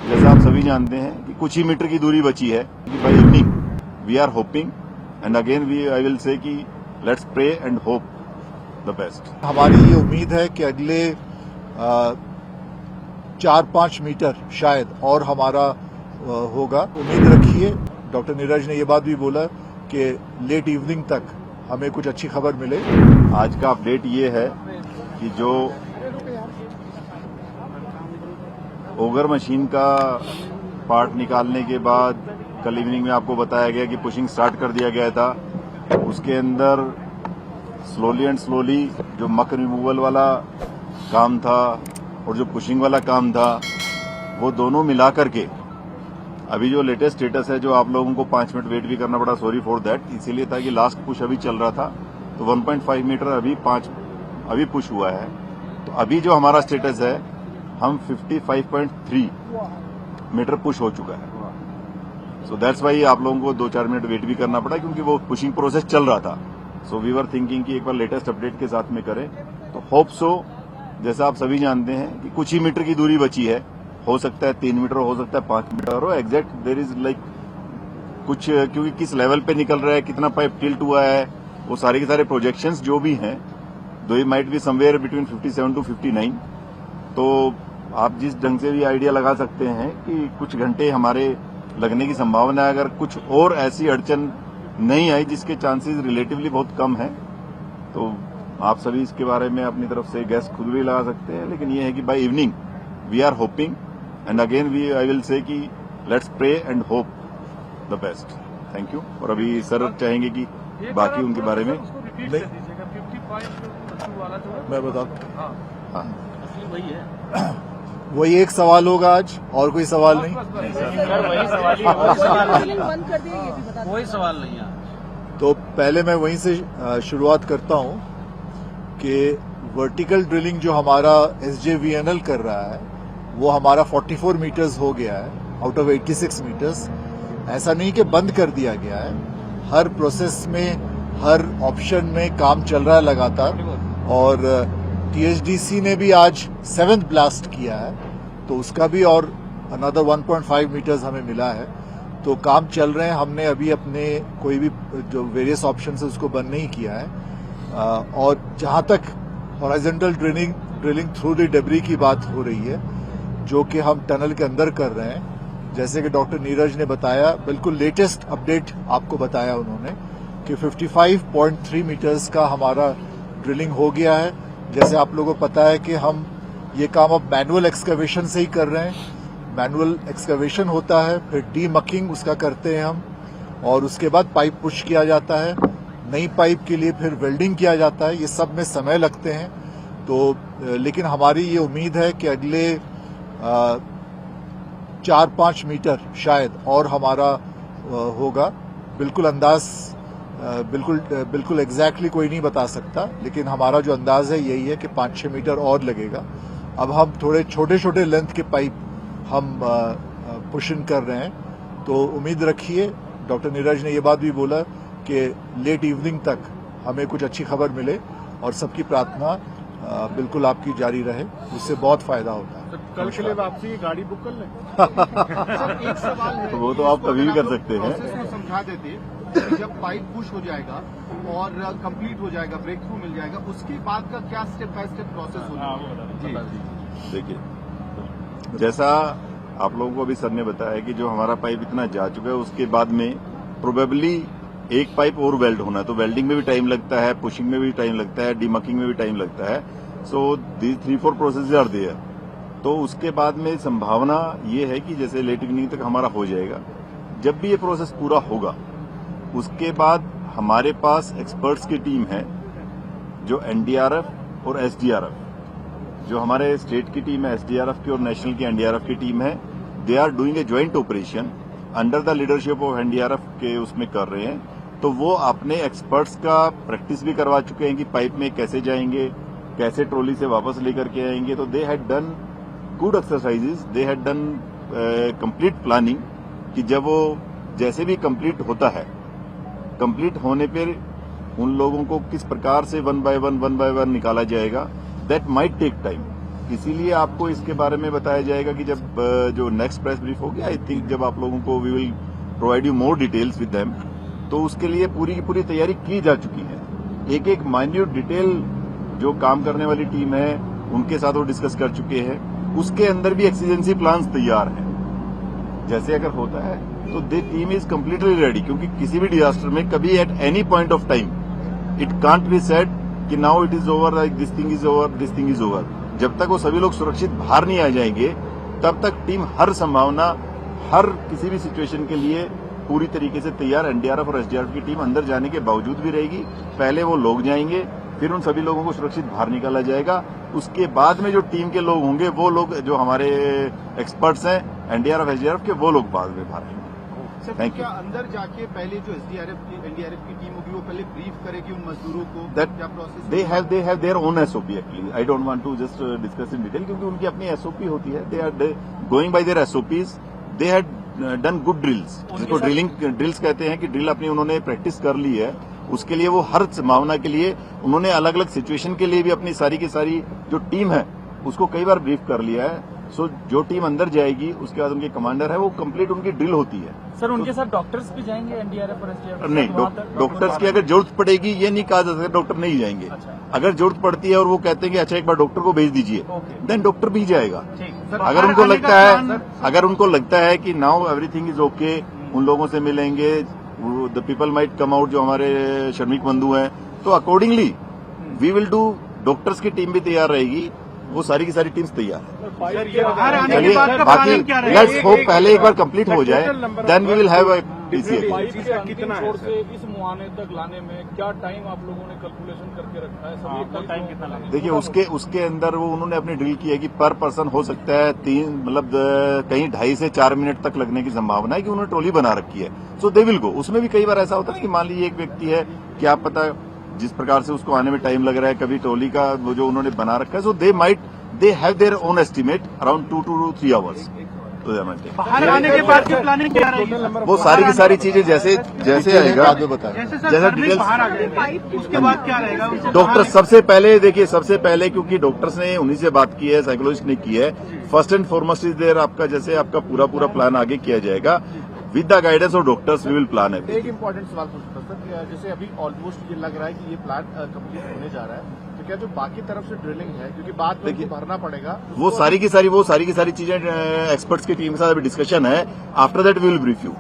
जैसा आप सभी जानते हैं कि कुछ ही मीटर की दूरी बची है कि by evening we are hoping and again I will say कि let's pray and hope the best. हमारी ये उम्मीद है कि अगले 4-5 मीटर शायद और हमारा होगा। उम्मीद रखिए। डॉक्टर नीरज ने ये बात भी बोला कि लेट इवनिंग तक हमें कुछ अच्छी खबर मिले। आज का अपडेट ये है कि जो ओगर मशीन का पार्ट निकालने के बाद कल इवनिंग में आपको बताया गया कि पुशिंग स्टार्ट कर दिया गया था, उसके अंदर स्लोली एंड स्लोली जो मक रिमूवल वाला काम था और जो पुशिंग वाला काम था वो दोनों मिला करके अभी जो लेटेस्ट स्टेटस है, जो आप लोगों को 5 मिनट वेट भी करना पड़ा, सॉरी फॉर दैट, इसीलिए था कि लास्ट पुश अभी चल रहा था तो 1.5 मीटर अभी पुश हुआ है। तो अभी जो हमारा स्टेटस है हम 55.3 मीटर पुश हो चुका है। सो दैट्स वाई आप लोगों को 2-4 मिनट वेट भी करना पड़ा क्योंकि वो पुशिंग प्रोसेस चल रहा था। सो वी वर थिंकिंग कि एक बार लेटेस्ट अपडेट के साथ में करें तो होप सो। जैसा आप सभी जानते हैं कि कुछ ही मीटर की दूरी बची है, हो सकता है 3 मीटर, हो सकता है 5 मीटर, और एग्जैक्ट देयर इज लाइक कुछ, क्योंकि किस लेवल पे निकल रहा है, कितना पाइप टिल्ट हुआ है, वो सारे के सारे प्रोजेक्शंस जो भी हैं, though he might be somewhere between 57 to 59। तो आप जिस ढंग से भी आइडिया लगा सकते हैं कि कुछ घंटे हमारे लगने की संभावना है, अगर कुछ और ऐसी अड़चन नहीं आई जिसके चांसेस रिलेटिवली बहुत कम है, तो आप सभी इसके बारे में अपनी तरफ से गैस खुद भी लगा सकते हैं। लेकिन ये है कि by evening we are hoping and again I will say कि let's pray and hope the best. Thank you. और अभी सर चाहेंगे कि बाकी उनके बारे में मैं बता। हाँ, वही एक सवाल होगा आज, और कोई सवाल नहीं। कोई सवाल नहीं है। तो पहले मैं वहीं से शुरुआत करता हूं कि वर्टिकल ड्रिलिंग जो हमारा SJVNL कर रहा है वो हमारा 44 मीटर्स हो गया है आउट ऑफ 86 मीटर्स। ऐसा नहीं कि बंद कर दिया गया है, हर प्रोसेस में, हर ऑप्शन में काम चल रहा है लगातार। और THDC ने भी आज 7th ब्लास्ट किया है तो उसका भी और अनदर 1.5 मीटर्स हमें मिला है। तो काम चल रहे हैं। हमने अभी अपने कोई भी जो वेरियस ऑप्शन है उसको बंद नहीं किया है। और जहां तक horizontal drilling through the debris की बात हो रही है, जो कि हम टनल के अंदर कर रहे हैं, जैसे कि डॉक्टर नीरज ने बताया, बिल्कुल लेटेस्ट अपडेट आपको बताया उन्होंने कि 55.3 मीटर्स का हमारा ड्रिलिंग हो गया है। जैसे आप लोगों को पता है कि हम ये काम अब मैनुअल एक्सकवेशन से ही कर रहे हैं। मैनुअल एक्सकवेशन होता है, फिर डीमकिंग उसका करते हैं हम, और उसके बाद पाइप पुश किया जाता है, नई पाइप के लिए फिर वेल्डिंग किया जाता है। ये सब में समय लगते हैं। तो लेकिन हमारी ये उम्मीद है कि अगले 4-5 मीटर शायद और हमारा होगा। बिल्कुल अंदाज बिल्कुल एग्जैक्टली कोई नहीं बता सकता, लेकिन हमारा जो अंदाज है यही है कि 5-6 मीटर और लगेगा। अब हम थोड़े छोटे छोटे लेंथ के पाइप हम पुशिंग कर रहे हैं। तो उम्मीद रखिए। डॉक्टर नीरज ने ये बात भी बोला कि लेट इवनिंग तक हमें कुछ अच्छी खबर मिले, और सबकी प्रार्थना बिल्कुल आपकी जारी रहे, उससे बहुत फायदा होता है। कल के लिए आपसे ये गाड़ी बुक कर लें। सर एक सवाल है, तो वो तो आप कभी भी कर सकते हैं। प्रोसेस में समझा देते कि जब पाइप पुश हो जाएगा और कंप्लीट हो जाएगा, ब्रेक थ्रू मिल जाएगा, उसके बाद का क्या स्टेप बाय स्टेप प्रोसेस होगा? देखिए, जैसा आप लोगों को अभी सर ने बताया कि जो हमारा पाइप इतना जा चुका है, उसके बाद में प्रोबेबली एक पाइप और वेल्ड होना है। तो वेल्डिंग में भी टाइम लगता है, पुशिंग में भी टाइम लगता है, डीमकिंग में भी टाइम लगता है। So these 3-4 process are there. तो उसके बाद में संभावना ये है कि जैसे लेट इवनिंग तक हमारा हो जाएगा। जब भी ये प्रोसेस पूरा होगा उसके बाद हमारे पास एक्सपर्ट्स की टीम है, जो NDRF और SDRF, जो हमारे स्टेट की टीम है SDRF की और नेशनल की NDRF की टीम है, they are doing a joint operation under the leadership of NDRF के उसमें कर रहे हैं। तो वो अपने एक्सपर्ट्स का प्रैक्टिस भी करवा चुके हैं कि पाइप में कैसे जाएंगे, कैसे ट्रॉली से वापस लेकर के आएंगे। तो दे had done good exercises, they had done complete planning कि जब वो जैसे भी कंप्लीट होता है, कंप्लीट होने पर उन लोगों को किस प्रकार से वन बाय वन निकाला जाएगा, दैट माइट टेक टाइम। इसीलिए आपको इसके बारे में बताया जाएगा कि जब जो नेक्स्ट प्रेस ब्रीफ होगी, आई थिंक जब आप लोगों को we will provide you more details with them, तो उसके लिए पूरी की पूरी तैयारी की जा चुकी है। एक एक माइन्यूट डिटेल जो काम करने वाली टीम है उनके साथ वो डिस्कस कर चुके हैं। उसके अंदर भी एक्सीजेंसी प्लान्स तैयार हैं। जैसे अगर होता है तो the team is completely ready, क्योंकि किसी भी डिजास्टर में कभी at any point of time it can't be said कि now it is over, like this thing is over, this thing is over. जब तक वो सभी लोग सुरक्षित बाहर नहीं आ जाएंगे तब तक टीम हर संभावना, हर किसी भी सिचुएशन के लिए पूरी तरीके से तैयार एनडीआरएफ और एसडीआरएफ की टीम अंदर जाने के बावजूद भी रहेगी। पहले वो लोग जाएंगे, फिर उन सभी लोगों को सुरक्षित बाहर निकाला जाएगा। उसके बाद में जो टीम के लोग होंगे, वो लोग जो हमारे एक्सपर्ट्स हैं एनडीआरएफ एसडीआरएफ के, वो लोग बाद में बाहर आएंगे। Thank you. अंदर जाके पहले जो एनडीआरएफ की टीम होगी वो पहले ब्रीफ करेगी उन मजदूरों को, क्या process? They have their own SOP actually. I don't want to just discuss in detail, क्योंकि उनकी अपनी एसओपी होती है। They are going by their SOPs. They had done good drills, जिसको ड्रिल्स कहते हैं कि ड्रिल अपनी उन्होंने प्रैक्टिस कर ली है। उसके लिए वो हर संभावना के लिए उन्होंने अलग अलग सिचुएशन के लिए भी अपनी सारी की सारी जो टीम है उसको कई बार ब्रीफ कर लिया है। सो जो टीम अंदर जाएगी उसके बाद उनके कमांडर है, वो कंप्लीट उनकी ड्रिल होती है। सर उनके साथ डॉक्टर्स भी जाएंगे एनडीआरएफ और एसडीआरएफ? नहीं, डॉक्टर्स की अगर जरूरत पड़ेगी ये नहीं कहा जा सकता डॉक्टर नहीं जाएंगे। अच्छा। अगर जरूरत पड़ती है और वो कहते हैं कि अच्छा एक बार डॉक्टर को भेज दीजिए, देन डॉक्टर भी जाएगा। ठीक। अगर उनको लगता है कि नाउ एवरीथिंग इज ओके, उन लोगों से मिलेंगे, the people might come out, जो हमारे श्रमिक बंधु हैं, तो accordingly we will do. Doctors की टीम भी तैयार रहेगी, वो सारी की सारी टीम्स तैयार है। चलिए बाकी लेट्स होप पहले एक बार कंप्लीट हो जाए, then we will have a PCA. कितना से इस मुआने तक लाने में क्या टाइम आप लोगों ने कैलकुलेशन करके रखा है? सभी टाइम कितना लगेगा? देखिए उसके अंदर वो उन्होंने अपनी ड्रिल की है कि पर पर्सन हो सकता है 3, मतलब कहीं 2.5 से 4 मिनट तक लगने की संभावना है, कि उन्होंने ट्रॉली बना रखी है। So they will go. उसमें भी कई बार ऐसा होता है कि मान लीजिए एक व्यक्ति है, क्या पता जिस प्रकार से उसको आने में टाइम लग रहा है, कभी ट्रॉली का वो जो उन्होंने बना रखा है, so they have their own estimate around 2 to 3 hours। बाहर आने के बाद की प्लानिंग क्या रहेगी? वो सारी की सारी चीजें जैसे आएगा, जैसा डिटेल्स बाहर आ जाएंगे उसके बाद क्या रहेगा? डॉक्टर सबसे पहले देखिए, सबसे पहले क्योंकि डॉक्टर्स ने उन्हीं से बात की है, साइकोलॉजिस्ट ने की है। First and foremost is there आपका, जैसे आपका पूरा प्लान आगे किया जाएगा with the guidance of doctors, we will plan है। एक इम्पोर्टेंट सवाल पूछता सर, जैसे अभी ऑलमोस्ट ये लग रहा है कि ये प्लान कंप्लीट होने जा रहा है, तो क्या जो बाकी तरफ से ड्रिलिंग है, क्योंकि बाद में उनको भरना पड़ेगा, वो सारी की सारी चीजें एक्सपर्ट्स की टीम के साथ अभी डिस्कशन है। After that we will brief you.